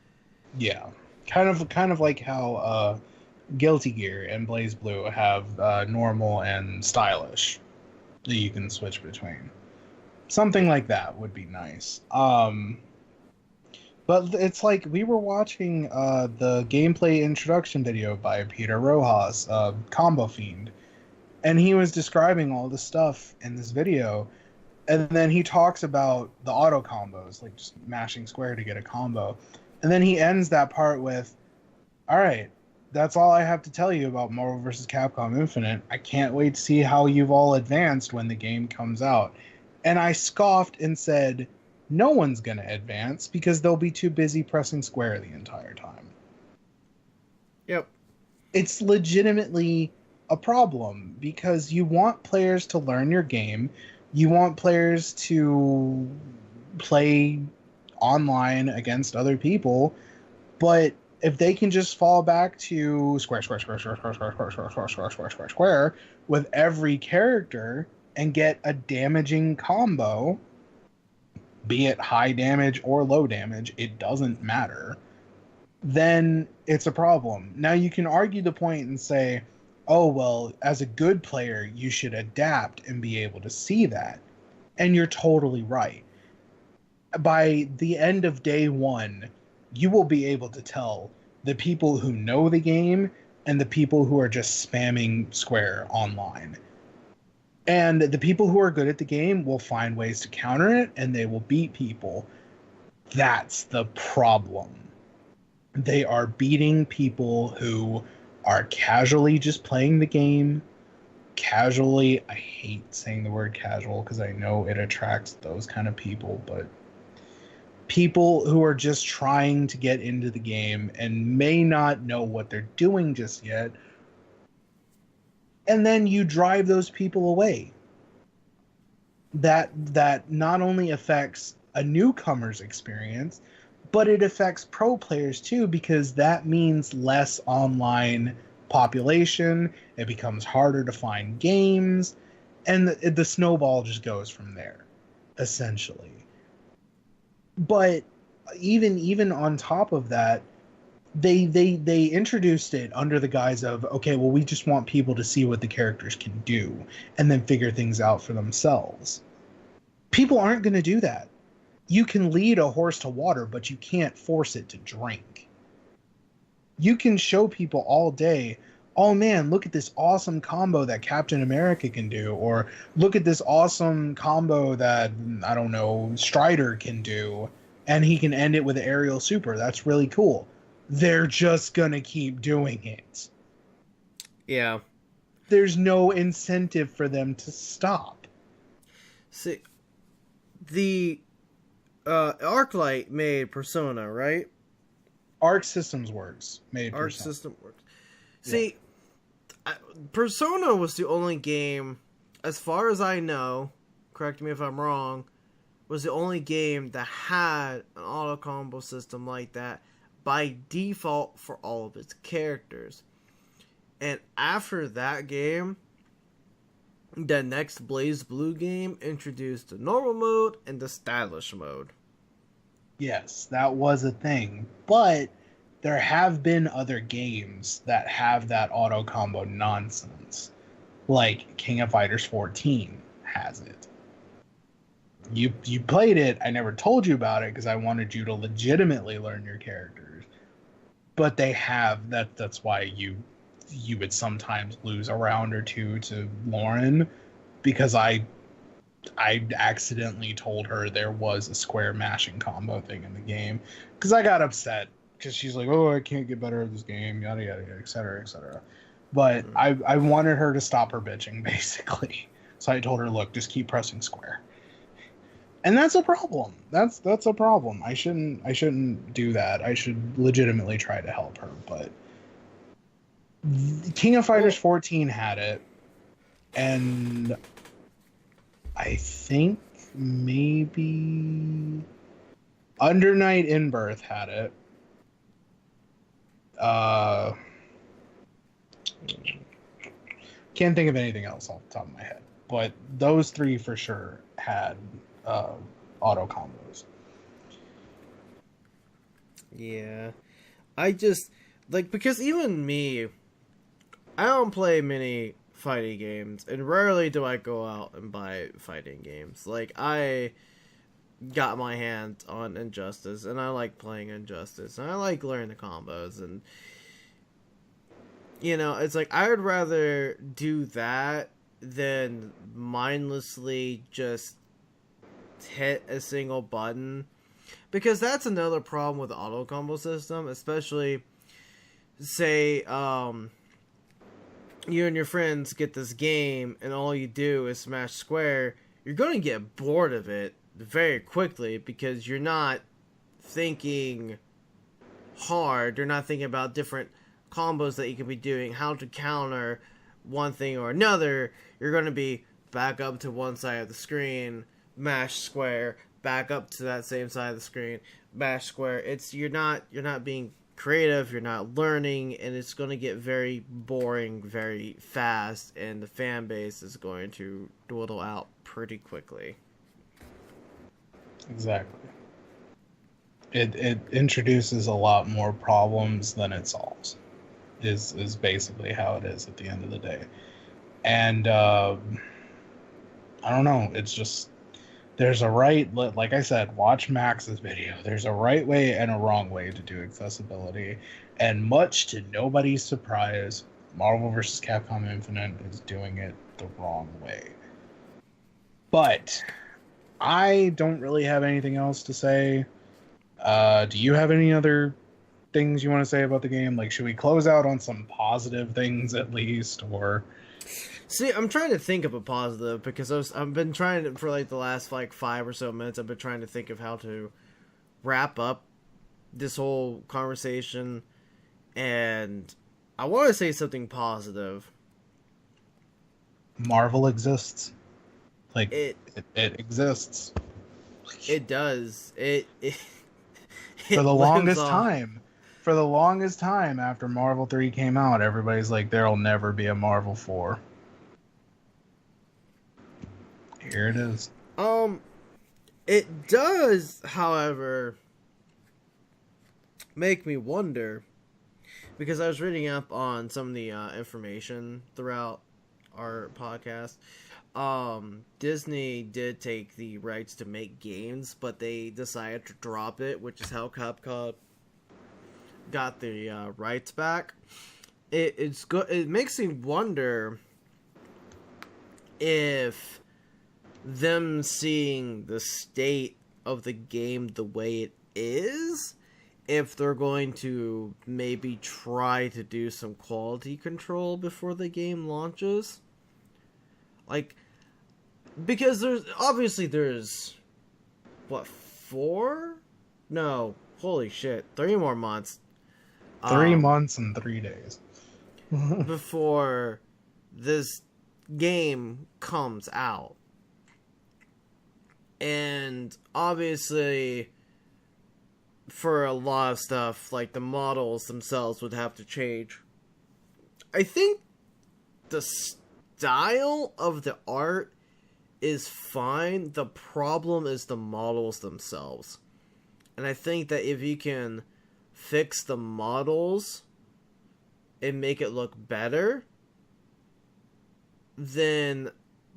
Yeah, kind of like how Guilty Gear and Blaze Blue have normal and stylish that you can switch between. Something like that would be nice. But it's like we were watching the gameplay introduction video by Peter Rojas, Combo Fiend, and he was describing all the stuff in this video, and then he talks about the auto combos, like just mashing square to get a combo, and then he ends that part with, "All right, that's all I have to tell you about Marvel vs. Capcom Infinite. I can't wait to see how you've all advanced when the game comes out." And I scoffed and said, no one's going to advance because they'll be too busy pressing square the entire time. Yep. It's legitimately a problem because you want players to learn your game. You want players to play online against other people, but if they can just fall back to square, square, square, square, square, square, square, square, square, square, square, square, square with every character and get a damaging combo, be it high damage or low damage, it doesn't matter, then it's a problem. Now you can argue the point and say, oh, well, as a good player, you should adapt and be able to see that. And you're totally right. By the end of day one, you will be able to tell the people who know the game and the people who are just spamming square online. And the people who are good at the game will find ways to counter it and they will beat people. That's the problem. They are beating people who are casually just playing the game. Casually, I hate saying the word casual because I know it attracts those kind of people, but people who are just trying to get into the game and may not know what they're doing just yet. And then you drive those people away. That not only affects a newcomer's experience, but it affects pro players too, because that means less online population. It becomes harder to find games, and the snowball just goes from there, essentially. But even on top of that, they introduced it under the guise of, okay, well, we just want people to see what the characters can do and then figure things out for themselves. People aren't going to do that. You can lead a horse to water, but you can't force it to drink. You can show people all day, oh man, look at this awesome combo that Captain America can do, or look at this awesome combo that, I don't know, Strider can do, and he can end it with an aerial super. That's really cool. They're just gonna keep doing it. Yeah. There's no incentive for them to stop. See, the Arclight made Persona, right? Arc Systems Works made Arc Persona. System Works. See, Persona was the only game, as far as I know, correct me if I'm wrong, was the only game that had an auto combo system like that by default for all of its characters. And after that game, the next Blaze Blue game introduced the normal mode and the stylish mode. Yes, that was a thing. But there have been other games that have that auto combo nonsense. like King of Fighters 14 has it. You played it. I never told you about it because I wanted you to legitimately learn your characters. But they have that. That's why you would sometimes lose a round or two to Lauren, because I accidentally told her there was a square mashing combo thing in the game, because I got upset because she's like, oh, I can't get better at this game, yada yada yada, etc etc. But I wanted her to stop her bitching, basically. So I told her, look, just keep pressing square. And that's a problem. That's a problem. I shouldn't do that. I should legitimately try to help her. But King of Fighters 14 had it, and I think maybe Under Night in Birth had it. Can't think of anything else off the top of my head, but those three for sure had auto combos. Yeah. I just, like, because even me, I don't play many fighting games, and rarely do I go out and buy fighting games. Like, I got my hands on Injustice, and I like playing Injustice, and I like learning the combos, and, you know, it's like, I would rather do that than mindlessly just hit a single button, because that's another problem with the auto combo system, especially, say, you and your friends get this game and all you do is smash square. You're going to get bored of it very quickly because you're not thinking hard. You're not thinking about different combos that you could be doing, how to counter one thing or another. You're going to be back up to one side of the screen, mash square, back up to that same side of the screen, mash square. You're not being creative, you're not learning, and it's going to get very boring very fast, and the fan base is going to dwindle out pretty quickly. Exactly. It introduces a lot more problems than it solves, is basically how it is at the end of the day. And I don't know, it's just, there's a right, like I said, watch Max's video. There's a right way and a wrong way to do accessibility. And much to nobody's surprise, Marvel vs. Capcom Infinite is doing it the wrong way. But I don't really have anything else to say. Do you have any other things you want to say about the game? Like, should we close out on some positive things at least, or... See, I'm trying to think of a positive because I've been trying to, for like the last like 5 or so minutes, I've been trying to think of how to wrap up this whole conversation, and I want to say something positive. Marvel exists. Like, It exists. It does. For the longest time. For the longest time after Marvel 3 came out, everybody's like, there'll never be a Marvel 4. Here it is. It does, however, make me wonder, because I was reading up on some of the information throughout our podcast. Disney did take the rights to make games, but they decided to drop it, which is how Capcom got the rights back. It's good. It makes me wonder if them seeing the state of the game the way it is, if they're going to maybe try to do some quality control before the game launches. Like, because there's what, 4? No, holy shit, 3 more months. 3 months and 3 days. Before this game comes out. And obviously, for a lot of stuff, like the models themselves would have to change. I think the style of the art is fine. The problem is the models themselves. And I think that if you can fix the models and make it look better, then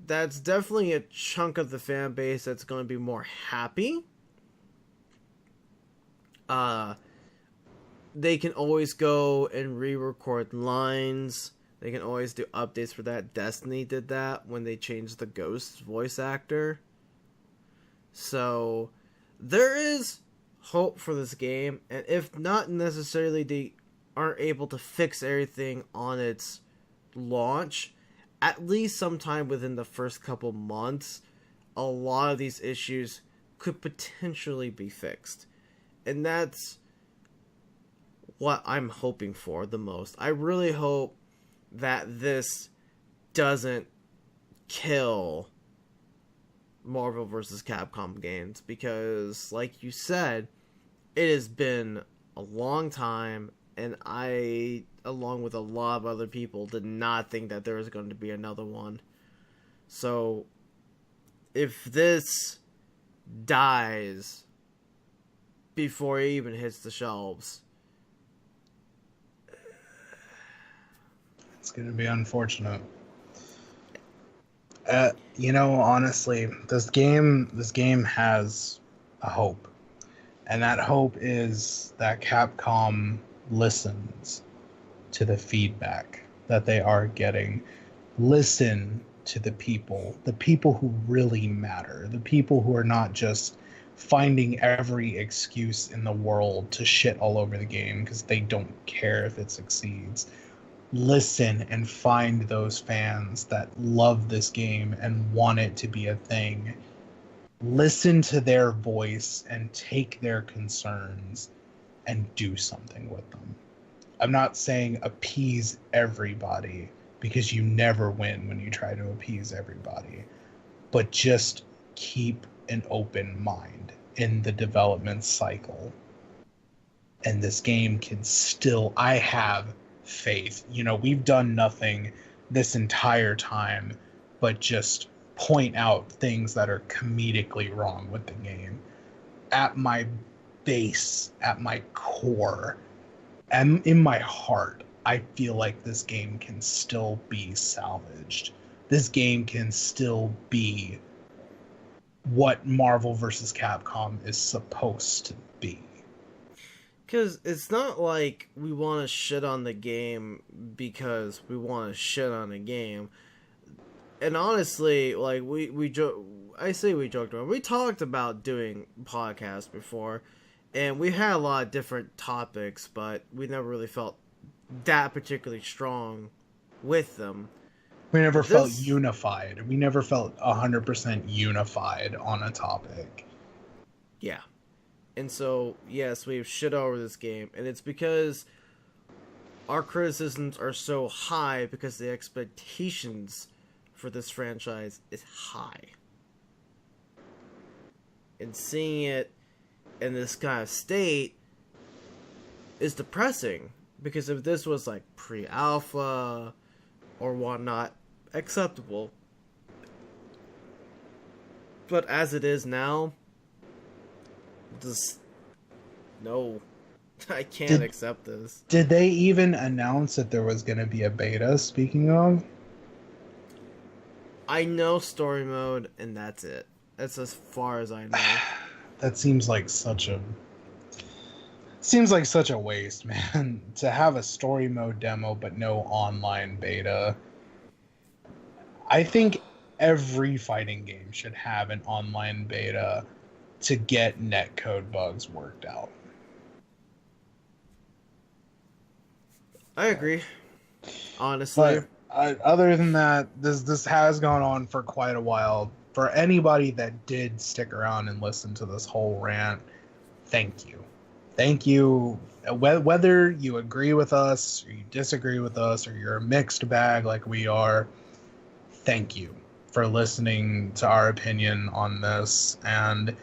that's definitely a chunk of the fan base that's going to be more happy. They can always go and re-record lines. They can always do updates for that. Destiny did that when they changed the Ghost voice actor. So there is hope for this game, and if not necessarily they aren't able to fix everything on its launch, at least sometime within the first couple months, a lot of these issues could potentially be fixed. And that's what I'm hoping for the most. I really hope that this doesn't kill Marvel vs. Capcom games, because like you said, it has been a long time, and I, along with a lot of other people, did not think that there was going to be another one. So if this dies before it even hits the shelves, it's going to be unfortunate. Honestly, this game has a hope. And that hope is that Capcom listens to the feedback that they are getting. Listen to the people who really matter, the people who are not just finding every excuse in the world to shit all over the game because they don't care if it succeeds. Listen and find those fans that love this game and want it to be a thing. Listen to their voice and take their concerns and do something with them. I'm not saying appease everybody, because you never win when you try to appease everybody, but just keep an open mind in the development cycle. And this game can still, I have faith. We've done nothing this entire time but just point out things that are comedically wrong with the game. At my base, at my core, and in my heart, I feel like this game can still be salvaged. This game can still be what Marvel vs. Capcom is supposed to be. Because it's not like we want to shit on the game because we want to shit on the game. And honestly, like, I say we joked around. We talked about doing podcasts before, and we had a lot of different topics, but we never really felt that particularly strong with them. We never felt unified. We never felt 100% unified on a topic. Yeah. And so, yes, we've shit over this game, and it's because our criticisms are so high because the expectations for this franchise is high. And seeing it in this kind of state is depressing, because if this was like pre-alpha or whatnot, acceptable. But as it is now, just no, I can't accept this. Did they even announce that there was going to be a beta, speaking of? I know story mode, and that's it. That's as far as I know. That seems like such a waste, man. To have a story mode demo but no online beta. I think every fighting game should have an online beta to get netcode bugs worked out. I agree, honestly. But other than that, this has gone on for quite a while. For anybody that did stick around and listen to this whole rant, thank you. Thank you. Whether you agree with us, or you disagree with us, or you're a mixed bag like we are, thank you for listening to our opinion on this. And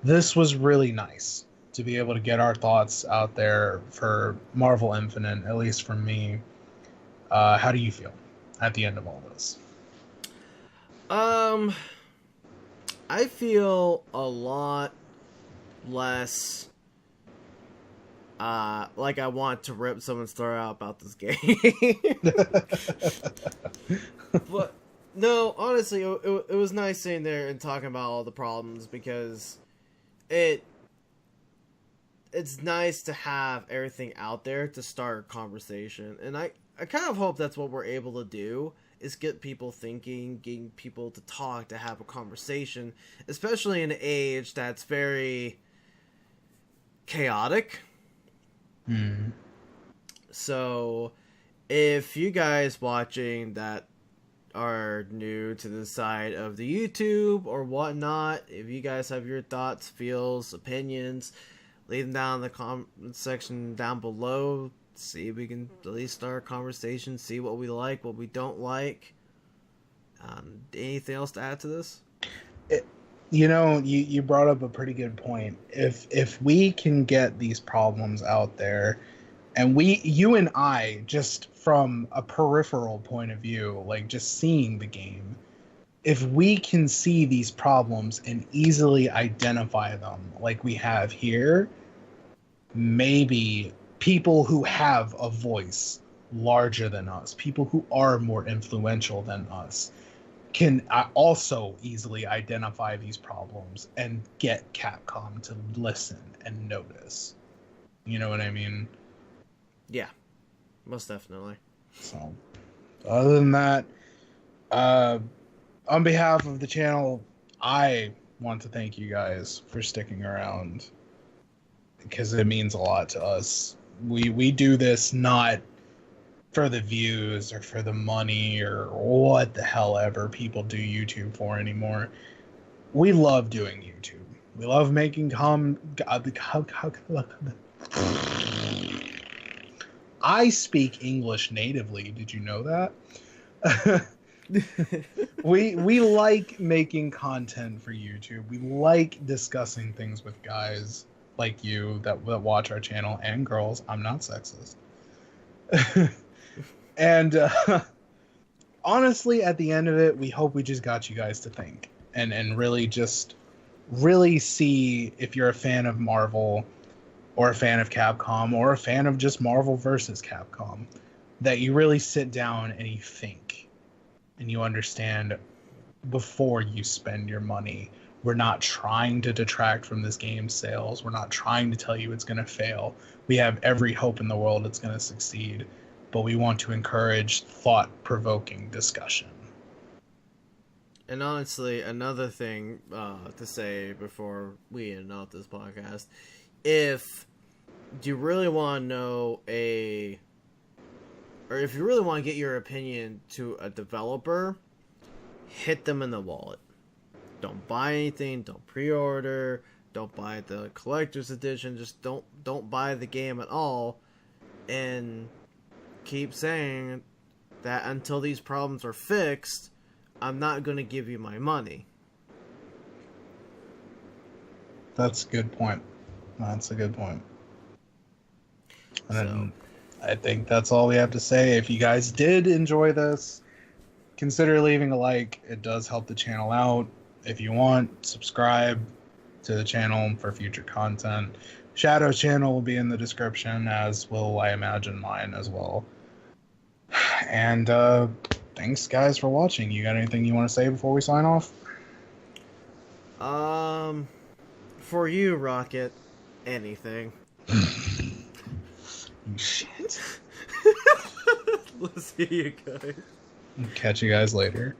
this was really nice to be able to get our thoughts out there for Marvel Infinite, at least for me. How do you feel at the end of all this? I feel a lot less like I want to rip someone's throat out about this game. But No, honestly, it was nice sitting there and talking about all the problems because it's nice to have everything out there to start a conversation. And I kind of hope that's what we're able to do, is get people thinking, getting people to talk, to have a conversation, especially in an age that's very chaotic. So if you guys watching that are new to the side of the YouTube or whatnot, if you guys have your thoughts, feels, opinions, leave them down in the comment section down below. See if we can at least start a conversation, see what we like, what we don't like. Anything else to add to this? You brought up a pretty good point. If we can get these problems out there, and you and I, just from a peripheral point of view, like just seeing the game, if we can see these problems and easily identify them like we have here, maybe people who have a voice larger than us, people who are more influential than us, can also easily identify these problems and get Capcom to listen and notice. You know what I mean? Yeah, most definitely. So, other than that, on behalf of the channel, I want to thank you guys for sticking around, because it means a lot to us. We do this not for the views or for the money or what the hell ever people do YouTube for anymore. We love doing YouTube. We love making I speak English natively. Did you know that? we like making content for YouTube. We like discussing things with guys like you that watch our channel, and girls. I'm not sexist. And honestly, at the end of it, we hope we just got you guys to think and really see if you're a fan of Marvel, or a fan of Capcom, or a fan of just Marvel versus Capcom, that you really sit down and you think and you understand before you spend your money. We're not trying to detract from this game's sales. We're not trying to tell you it's going to fail. We have every hope in the world it's going to succeed, but we want to encourage thought-provoking discussion. And honestly, another thing to say before we end out this podcast, if you really want to know or if you really want to get your opinion to a developer, hit them in the wallet. Don't buy anything, don't pre-order, don't buy the collector's edition, just don't buy the game at all, and keep saying that until these problems are fixed, I'm not going to give you my money. That's a good point. That's a good point. And I think that's all we have to say. If you guys did enjoy this, consider leaving a like. It does help the channel out. If you want, subscribe to the channel for future content. Shadow's channel will be in the description, as will, I imagine, mine as well. And thanks, guys, for watching. You got anything you want to say before we sign off? For you, Rocket, anything. Shit. We'll see you guys. Catch you guys later.